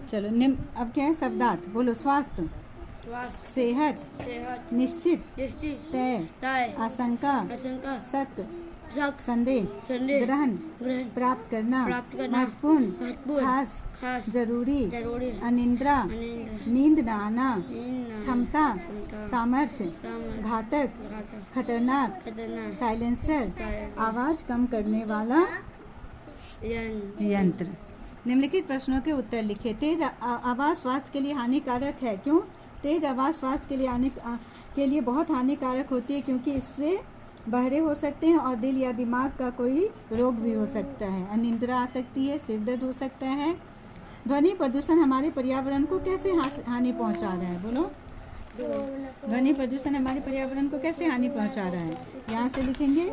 चलो अब क्या है शब्दार्थ बोलो। स्वास्थ्य, स्वास्थ्य, सेहत, सेहत, निश्चित, निश्चित, तय, तय, आशंका, आशंका, शक, शक, संदेह, संदेह, ग्रहण, ग्रहण, प्राप्त करना, प्राप्त करना, महत्वपूर्ण, महत्वपूर्ण, खास, खास, जरूरी, जरूरी, अनिद्रा, अनिद्रा, नींद न आना, नींद, क्षमता, क्षमता, सामर्थ्य, सामर्थ्य, घातक, घातक, खतरनाक, खतरनाक, साइलेंसर, साइलेंसर, आवाज कम करने वाला यंत्र। निम्नलिखित प्रश्नों के उत्तर लिखिए। तेज आवाज स्वास्थ्य के लिए हानिकारक है। क्यों? तेज आवाज स्वास्थ्य के लिए बहुत हानिकारक होती है, क्योंकि इससे बहरे हो सकते हैं और दिल या दिमाग का कोई रोग भी हो सकता है। अनिद्रा आ सकती है, सिर दर्द हो सकता है। ध्वनि प्रदूषण हमारे पर्यावरण को कैसे हानि पहुंचा रहा है? बोलो। ध्वनि प्रदूषण हमारे पर्यावरण को कैसे हानि पहुंचा रहा है? यहाँ से लिखेंगे।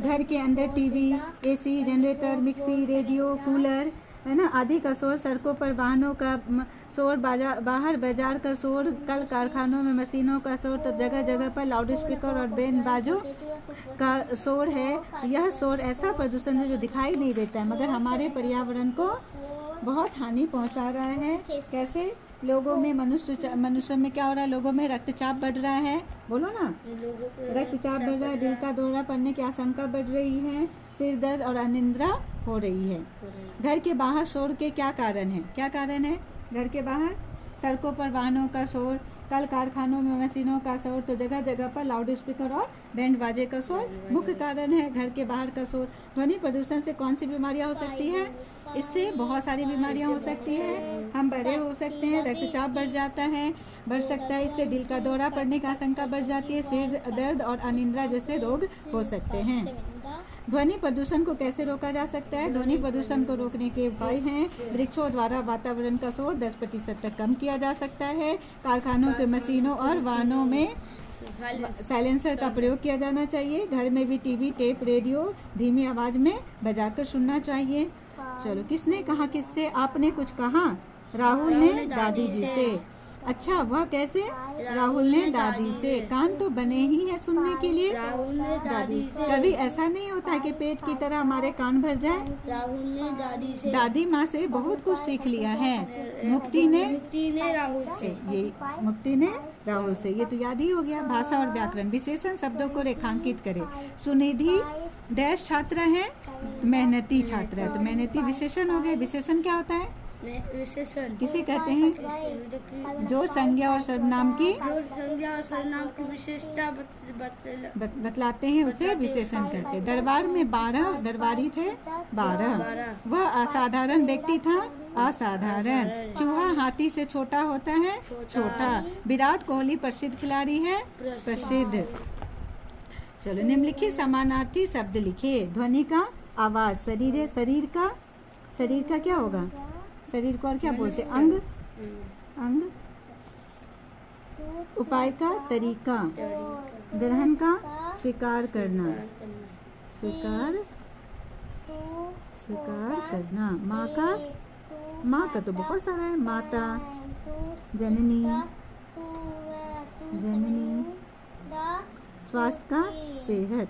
घर के अंदर TV, AC, generator, mixie, radio, cooler, है ना, आदि का शोर, सड़कों पर वाहनों का शोर, बाहर बाजार का शोर, कल कारखानों में मशीनों का शोर, तो जगह जगह पर लाउड स्पीकर और बैंड बाजों का शोर है। यह शोर ऐसा प्रदूषण है जो दिखाई नहीं देता है, मगर हमारे पर्यावरण को बहुत हानि पहुंचा रहा है। कैसे? लोगों में मनुष्य में क्या हो रहा है? लोगों में रक्तचाप बढ़ रहा है। बोलो ना। रक्तचाप बढ़ रहा है, दिल का दौरा पड़ने की आशंका बढ़ रही है, सिर दर्द और अनिद्रा हो रही है। घर के बाहर शोर के क्या कारण है? क्या कारण है? घर के बाहर सड़कों पर वाहनों का शोर, कल कारखानों में मशीनों का शोर, तो जगह जगह पर लाउड स्पीकर और बैंड बाजे का शोर मुख्य कारण है। घर के बाहर का शोर। ध्वनि प्रदूषण से कौन सी बीमारियां हो सकती है? इससे बहुत सारी बीमारियां हो सकती हैं। हम बड़े हो सकते हैं, रक्तचाप बढ़ सकता है, इससे दिल का दौरा पड़ने की आशंका बढ़ जाती है, सिर दर्द और अनिद्रा जैसे रोग हो सकते हैं। ध्वनि प्रदूषण को कैसे रोका जा सकता है? ध्वनि प्रदूषण को रोकने के उपाय हैं। वृक्षों द्वारा वातावरण का शोर 10% तक कम किया जा सकता है। कारखानों के मशीनों और वाहनों में साइलेंसर का प्रयोग किया जाना चाहिए। घर में भी टीवी, टेप, रेडियो धीमी आवाज में बजाकर सुनना चाहिए। चलो, किसने कहा किससे? आपने कुछ कहा? राहुल ने दादी जी से। अच्छा, वह कैसे? राहुल ने दादी से। कान तो बने ही है सुनने के लिए। राहुल ने दादी से। कभी ऐसा नहीं होता कि पेट की तरह हमारे कान भर जाए। राहुल ने दादी से। दादी माँ से बहुत कुछ सीख लिया है। मुक्ति ने राहुल से। ये मुक्ति ने राहुल से, ये तो याद ही हो गया। भाषा और व्याकरण। विशेषण शब्दों को रेखांकित करें। सुनिधि डैश छात्र है, मेहनती छात्र है, तो मेहनती विशेषण हो गए। विशेषण क्या होता है? विशेषण किसे कहते हैं? जो संज्ञा और सर्वनाम की विशेषता बतलाते हैं, उसे विशेषण कहते हैं। दरबार में 12 दरबारी थे, 12। वह असाधारण व्यक्ति था, असाधारण। चूहा हाथी से छोटा होता है, छोटा। विराट कोहली प्रसिद्ध खिलाड़ी है, प्रसिद्ध। चलो, निम्नलिखित समानार्थी शब्द लिखिए। ध्वनि का आवाज, शरीर है, शरीर का क्या होगा? शरीर को और क्या बोलते हैं? अंग। उपाय का तरीका, ग्रहण का स्वीकार करना, स्वीकार करना। माँ का तो बहुत सारा है। माता, जननी। स्वास्थ्य का सेहत।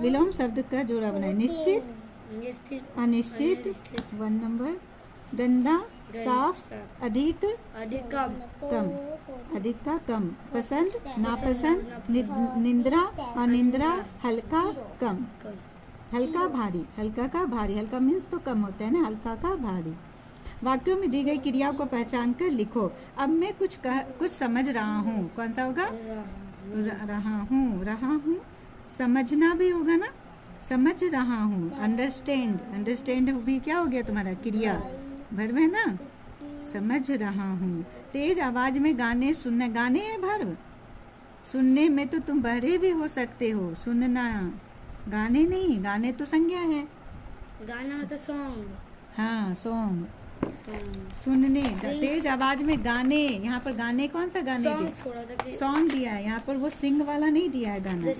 विलोम शब्द का जोड़ा बनाए। निश्चित, अनिश्चित। 1 नंबर। गंदा, साफ, अधिक, कम। अधिक का कम। पसंद, नापसंद, निंद्रा और निंद्रा, हल्का, कम। हल्का, भारी। हल्का का भारी। हल्का मीन्स तो कम होता है ना, हल्का का भारी। वाक्यों में दी गई क्रियाओं को पहचान कर लिखो। अब मैं कुछ समझ रहा हूँ। कौन सा होगा? रहा हूँ। समझना भी होगा ना, समझ रहा हूँ। अंडरस्टैंड भी क्या हो गया तुम्हारा? क्रिया, भर्व है ना। समझ रहा हूँ। तेज आवाज में गाने सुनना। गाने है भर्व। सुनने में तो तुम बहरे भी हो सकते हो। सुनना, गाने नहीं, गाने तो संज्ञा है। गाना तो सॉन्ग। हाँ, सॉन्ग। सुनने, तेज आवाज में गाने। यहाँ पर गाने, कौन सा गाने दिया? सॉन्ग दिया है। यहाँ पर वो सिंग वाला नहीं दिया है गाना।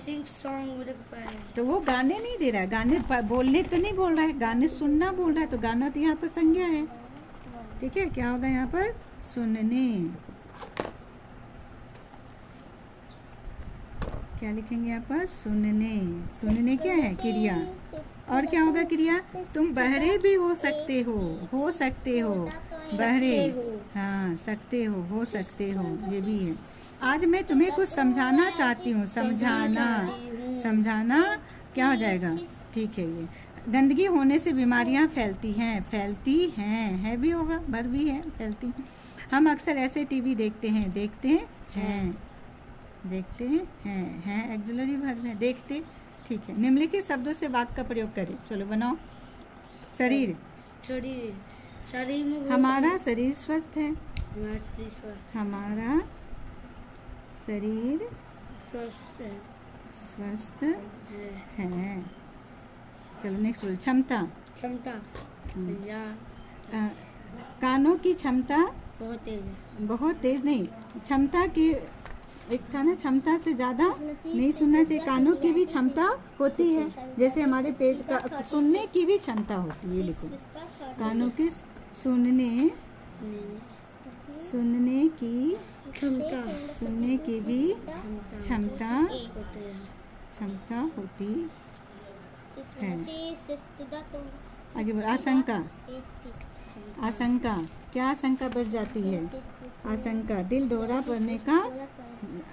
तो वो गाने नहीं दे रहा है। गाने बोलने तो नहीं बोल रहा है, गाने सुनना बोल रहा है, तो गाना तो यहाँ पर संज्ञा है। ठीक है, क्या होगा यहाँ पर? सुनने। क्या लिखेंगे यहाँ पर? सुनने क्या है? क्रिया। और क्या होगा क्रिया? तुम बहरे भी हो सकते हो। बहरे, हो। हाँ सकते हो सकते हो, ये भी है। आज मैं तुम्हें कुछ समझाना चाहती हूँ, समझाना, समझाना क्या हो जाएगा, ठीक है। ये गंदगी होने से बीमारियाँ फैलती हैं, है भी होगा, भर भी है, फैलती हैं। हम अक्सर ऐसे टीवी देखते हैं, एक्जुलरी भर में देखते, ठीक है। निम्नलिखित शब्दों से वाक्य का प्रयोग करें, चलो बनाओ। शरीर, शरीर में हमारा शरीर स्वस्थ है, हमारा शरीर स्वस्थ हमारा शरीर स्वस्थ है। चलो नेक्स्ट बोलो। क्षमता, क्षमता या कानों की क्षमता बहुत तेज है। बहुत तेज नहीं, क्षमता की एक था ना, क्षमता से ज़्यादा नहीं सुनना चाहिए। कानों की भी क्षमता होती है, जैसे हमारे पेट का सुनने की भी क्षमता होती है। ये लिखो, कानों की सुनने की सुनने की भी क्षमता होती है। आगे बोलो। आशंका, क्या आशंका बढ़ जाती है? आशंका, दिल दौरा पड़ने का,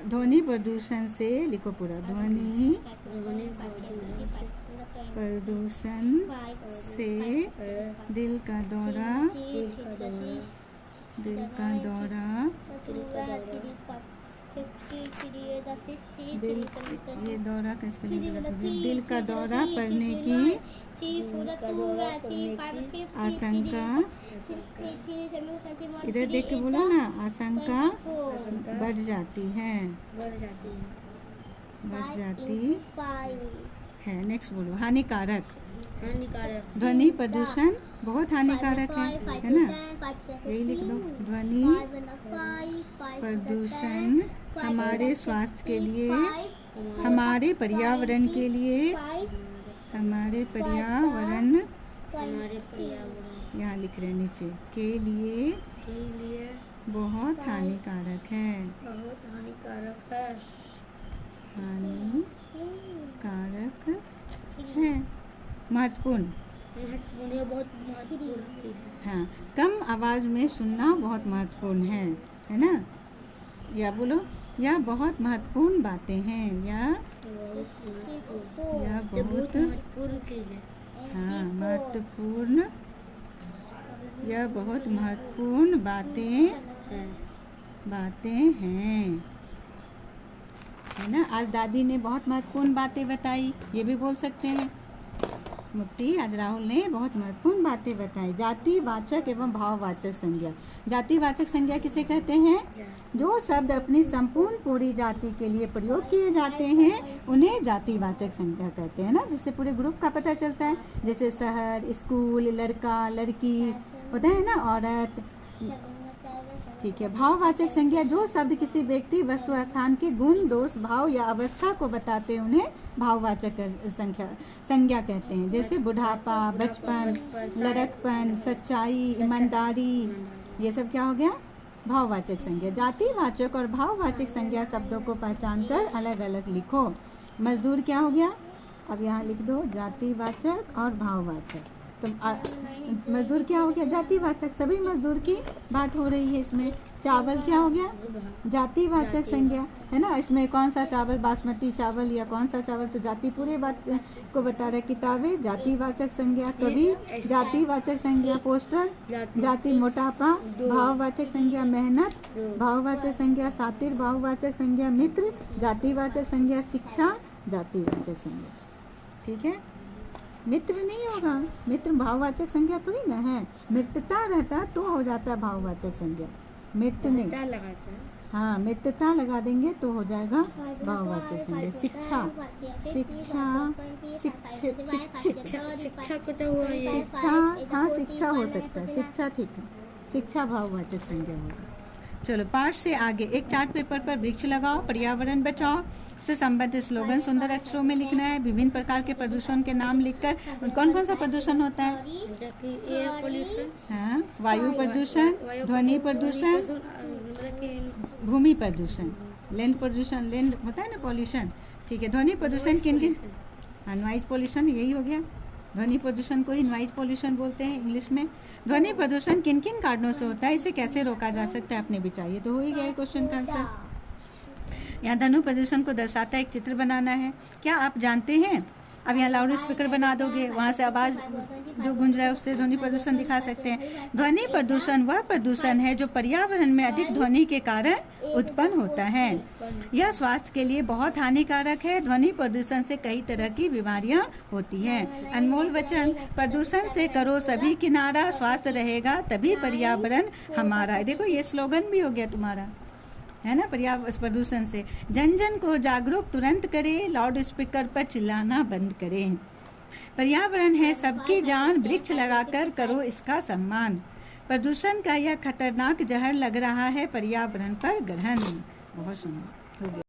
ध्वनि प्रदूषण से, लिखो पूरा, ध्वनि प्रदूषण से दिल का दौरा, ये दौरा किसके लिए गलत हो गया? दिल का दौरा पड़ने की आशंका, इधर देख के बोलो ना, आशंका बढ़ जाती है। नेक्स्ट बोलो। हानिकारक, ध्वनि प्रदूषण बहुत हानिकारक है ना, यही लिख दो। ध्वनि प्रदूषण हमारे स्वास्थ्य के लिए, हमारे पर्यावरण के लिए, यहाँ लिख रहे हैं नीचे, के लिए बहुत हानिकारक है। महत्वपूर्ण, ये बहुत महत्वपूर्ण चीज है। हाँ, कम आवाज में सुनना बहुत महत्वपूर्ण है ना। या बोलो, या बहुत महत्वपूर्ण बातें हैं, या बहुत महत्वपूर्ण चीज है। हाँ, महत्वपूर्ण, यह बहुत महत्वपूर्ण बातें हैं, है ना। आज दादी ने बहुत महत्वपूर्ण बातें बताई, ये भी बोल सकते हैं। मुफ्ती आज राहुल ने बहुत महत्वपूर्ण बातें बताई। जातिवाचक एवं भाववाचक संज्ञा, जातिवाचक संज्ञा किसे कहते हैं? जो शब्द अपनी संपूर्ण पूरी जाति के लिए प्रयोग किए जाते हैं उन्हें जातिवाचक संज्ञा कहते हैं ना, जिससे पूरे ग्रुप का पता चलता है। जैसे शहर, स्कूल, लड़का, लड़की होता है ना, औरत, ठीक है। भाववाचक संज्ञा, जो शब्द किसी व्यक्ति, वस्तु, स्थान के गुण, दोष, भाव या अवस्था को बताते हैं उन्हें भाववाचक संज्ञा कहते हैं। जैसे बुढ़ापा, बचपन, लड़कपन, सच्चाई, ईमानदारी, ये सब क्या हो गया? भाववाचक संज्ञा। जातिवाचक और भाववाचक संज्ञा शब्दों को पहचान कर अलग अलग लिखो। मजदूर क्या हो गया? अब यहाँ लिख दो जातिवाचक और भाववाचक। तो मजदूर क्या हो गया? जातिवाचक, सभी मजदूर की बात हो रही है इसमें। चावल क्या हो गया? जातिवाचक संज्ञा, है ना। इसमें कौन सा चावल, बासमती चावल या कौन सा चावल, तो जाति पूरे बात को बता रहा है। किताबें, जातिवाचक संज्ञा। कवि, जातिवाचक संज्ञा। पोस्टर, जाति। मोटापा, भाववाचक संज्ञा। मेहनत, भाववाचक संज्ञा। सातिर, भाववाचक संज्ञा। मित्र, जातिवाचक संज्ञा। शिक्षा, जातिवाचक संज्ञा, ठीक है। मित्र नहीं होगा, मित्र भाववाचक संज्ञा थोड़ी ना है। मित्रता रहता तो हो जाता भाववाचक संज्ञा, मित्र नहीं। हाँ, मित्रता लगा देंगे तो हो जाएगा भाववाचक संज्ञा। शिक्षा, हाँ शिक्षा हो सकता है, शिक्षा ठीक है, शिक्षा भाववाचक संज्ञा होगा। चलो पाठ से आगे, एक चार्ट पेपर पर वृक्ष लगाओ, पर्यावरण बचाओ से संबंधित स्लोगन सुंदर अक्षरों में लिखना है। विभिन्न प्रकार के प्रदूषण के नाम लिखकर, कौन कौन सा प्रदूषण होता है? एयर पोल्यूशन, हाँ, वायु प्रदूषण, ध्वनि प्रदूषण, भूमि प्रदूषण, लैंड प्रदूषण, लैंड होता है ना पॉल्यूशन, ठीक है। ध्वनि प्रदूषण किन किन? नॉइज पोल्यूशन, यही हो गया, ध्वनि प्रदूषण को ही नॉइज पोल्यूशन बोलते हैं इंग्लिश में। ध्वनि प्रदूषण किन किन कारणों से होता है, इसे कैसे रोका जा सकता है, अपने भी चाहिए। तो हो ही गया क्वेश्चन का आंसर। यहाँ ध्वनि प्रदूषण को दर्शाता एक चित्र बनाना है। क्या आप जानते हैं, अब यहाँ लाउड स्पीकर बना दोगे, वहाँ से आवाज़ जो गूंज रहा है उससे ध्वनि प्रदूषण दिखा सकते हैं। ध्वनि प्रदूषण वह प्रदूषण है जो पर्यावरण में अधिक ध्वनि के कारण उत्पन्न होता है। यह स्वास्थ्य के लिए बहुत हानिकारक है। ध्वनि प्रदूषण से कई तरह की बीमारियां होती हैं। अनमोल वचन, प्रदूषण से करो सभी किनारा, स्वास्थ्य रहेगा तभी पर्यावरण हमारा। देखो ये स्लोगन भी हो गया तुम्हारा, है ना, पर्यावरण प्रदूषण से। जन जन को जागरूक तुरंत करें, लाउड स्पीकर पर चिल्लाना बंद करें। पर्यावरण है सबकी जान, वृक्ष लगाकर करो इसका सम्मान। प्रदूषण का यह खतरनाक जहर लग रहा है पर्यावरण पर ग्रहण। बहुत सुंदर हो गया।